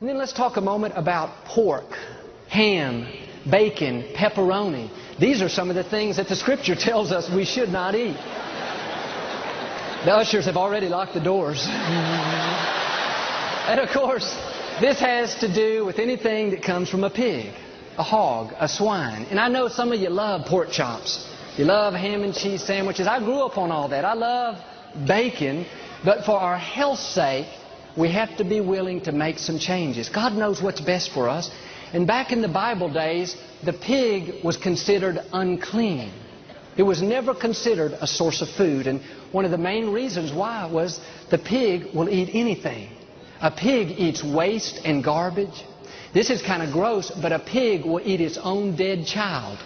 And then let's talk a moment about pork, ham, bacon, pepperoni. These are some of the things that the Scripture tells us we should not eat. The ushers have already locked the doors. And of course, this has to do with anything that comes from a pig, a hog, a swine. And I know some of you love pork chops. You love ham and cheese sandwiches. I grew up on all that. I love bacon. But for our health's sake, we have to be willing to make some changes. God knows what's best for us. And back in the Bible days, the pig was considered unclean. It was never considered a source of food. And one of the main reasons why was the pig will eat anything. A pig eats waste and garbage. This is kind of gross, but a pig will eat its own dead child.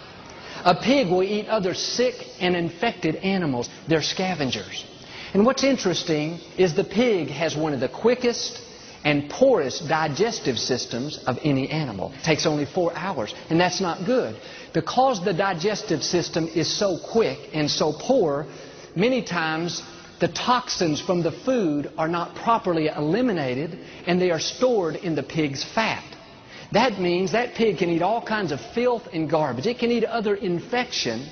A pig will eat other sick and infected animals. They're scavengers. And what's interesting is the pig has one of the quickest and poorest digestive systems of any animal. It takes only 4 hours, and that's not good. Because the digestive system is so quick and so poor, many times the toxins from the food are not properly eliminated, and they are stored in the pig's fat. That means that pig can eat all kinds of filth and garbage. It can eat other infection.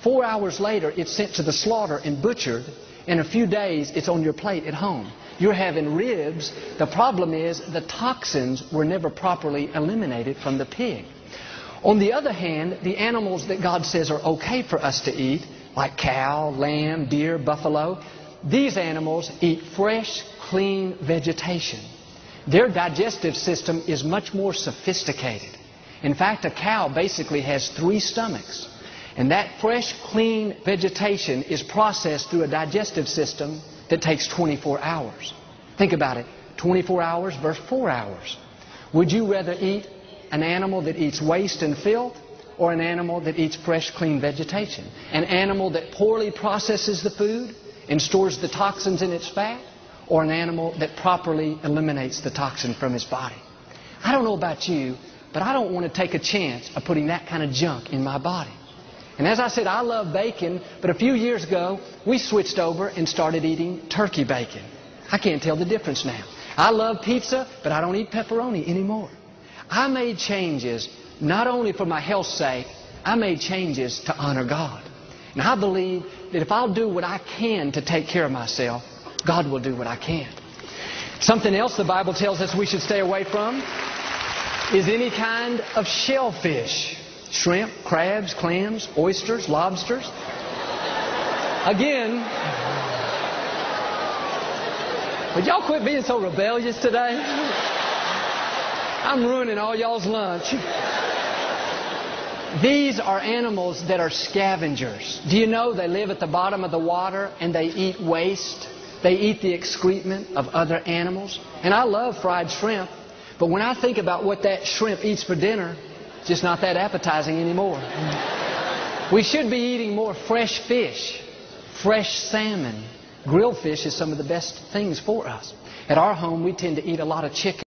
4 hours later, it's sent to the slaughter and butchered. In a few days, it's on your plate at home. You're having ribs. The problem is the toxins were never properly eliminated from the pig. On the other hand, the animals that God says are okay for us to eat, like cow, lamb, deer, buffalo, these animals eat fresh, clean vegetation. Their digestive system is much more sophisticated. In fact, a cow basically has 3 stomachs. And that fresh, clean vegetation is processed through a digestive system that takes 24 hours. Think about it. 24 hours versus 4 hours. Would you rather eat an animal that eats waste and filth or an animal that eats fresh, clean vegetation? An animal that poorly processes the food and stores the toxins in its fat, or an animal that properly eliminates the toxin from its body? I don't know about you, but I don't want to take a chance of putting that kind of junk in my body. And as I said, I love bacon, but a few years ago, we switched over and started eating turkey bacon. I can't tell the difference now. I love pizza, but I don't eat pepperoni anymore. I made changes not only for my health's sake, I made changes to honor God. And I believe that if I'll do what I can to take care of myself, God will do what I can. Something else the Bible tells us we should stay away from is any kind of shellfish. Shrimp, crabs, clams, oysters, lobsters. Again, would y'all quit being so rebellious today? I'm ruining all y'all's lunch. These are animals that are scavengers. Do you know they live at the bottom of the water and they eat waste? They eat the excrement of other animals. And I love fried shrimp, but when I think about what that shrimp eats for dinner, it's just not that appetizing anymore. We should be eating more fresh fish, fresh salmon. Grilled fish is some of the best things for us. At our home, we tend to eat a lot of chicken.